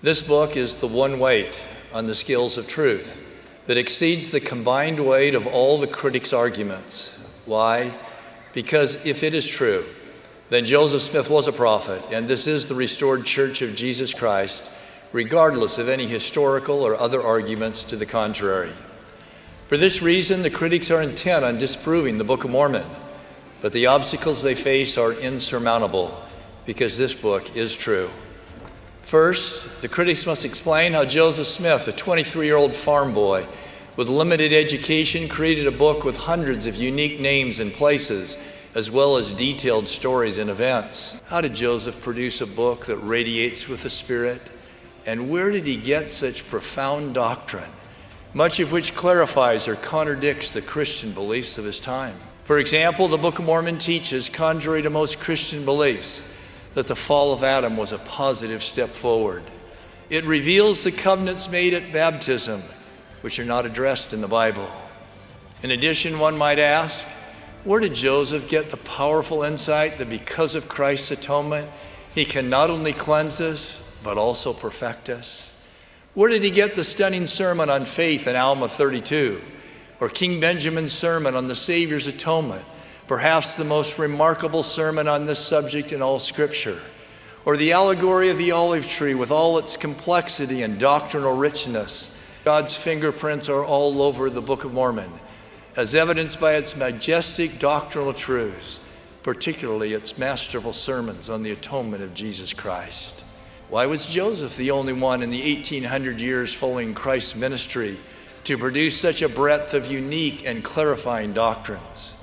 This book is the one weight on the scales of truth that exceeds the combined weight of all the critics' arguments. Why? Because if it is true, then Joseph Smith was a prophet, and this is the restored Church of Jesus Christ, regardless of any historical or other arguments to the contrary. For this reason, the critics are intent on disproving the Book of Mormon, but the obstacles they face are insurmountable because this book is true. First, the critics must explain how Joseph Smith, a 23-year-old farm boy with limited education, created a book with hundreds of unique names and places, as well as detailed stories and events. How did Joseph produce a book that radiates with the Spirit? And where did he get such profound doctrine, much of which clarifies or contradicts the Christian beliefs of his time? For example, the Book of Mormon teaches, contrary to most Christian beliefs, that the fall of Adam was a positive step forward. It reveals the covenants made at baptism, which are not addressed in the Bible. In addition, one might ask, where did Joseph get the powerful insight that because of Christ's atonement, he can not only cleanse us, but also perfect us? Where did he get the stunning sermon on faith in Alma 32, or King Benjamin's sermon on the Savior's atonement, perhaps the most remarkable sermon on this subject in all Scripture, or the allegory of the olive tree with all its complexity and doctrinal richness? God's fingerprints are all over the Book of Mormon, as evidenced by its majestic doctrinal truths, particularly its masterful sermons on the atonement of Jesus Christ. Why was Joseph the only one in the 1800 years following Christ's ministry to produce such a breadth of unique and clarifying doctrines?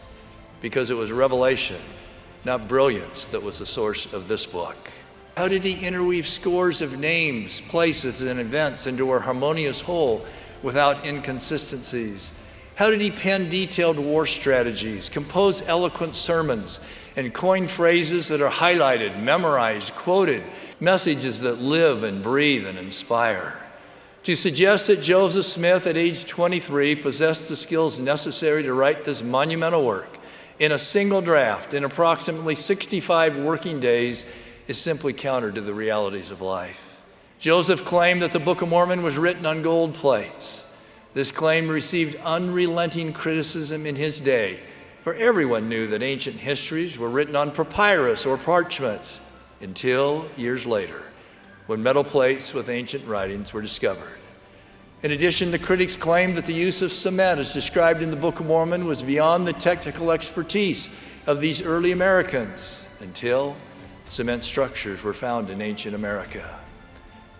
Because it was revelation, not brilliance, that was the source of this book. How did he interweave scores of names, places, and events into a harmonious whole without inconsistencies? How did he pen detailed war strategies, compose eloquent sermons, and coin phrases that are highlighted, memorized, quoted, messages that live and breathe and inspire? To suggest that Joseph Smith at age 23 possessed the skills necessary to write this monumental work in a single draft in approximately 65 working days is simply counter to the realities of life. Joseph claimed that the Book of Mormon was written on gold plates. This claim received unrelenting criticism in his day, for everyone knew that ancient histories were written on papyrus or parchment, until years later, when metal plates with ancient writings were discovered. In addition, the critics claimed that the use of cement as described in the Book of Mormon was beyond the technical expertise of these early Americans, until cement structures were found in ancient America.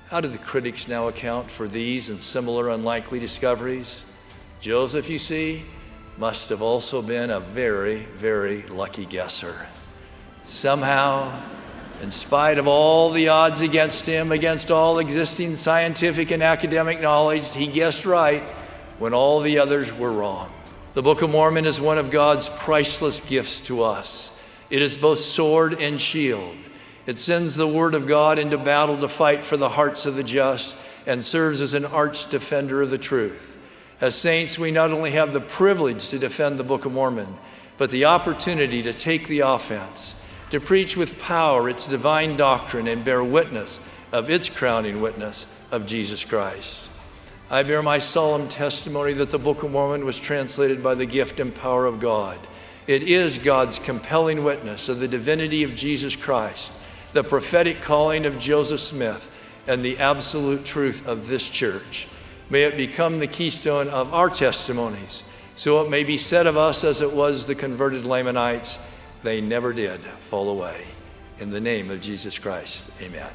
How do the critics now account for these and similar unlikely discoveries? Joseph, you see, must have also been a very, very lucky guesser. Somehow, in spite of all the odds against him, against all existing scientific and academic knowledge, he guessed right when all the others were wrong. The Book of Mormon is one of God's priceless gifts to us. It is both sword and shield. It sends the Word of God into battle to fight for the hearts of the just and serves as an arch defender of the truth. As saints, we not only have the privilege to defend the Book of Mormon, but the opportunity to take the offense, to preach with power its divine doctrine and bear witness of its crowning witness of Jesus Christ. I bear my solemn testimony that the Book of Mormon was translated by the gift and power of God. It is God's compelling witness of the divinity of Jesus Christ, the prophetic calling of Joseph Smith, and the absolute truth of this church. May it become the keystone of our testimonies, so it may be said of us as it was the converted Lamanites, they never did fall away. In the name of Jesus Christ, amen.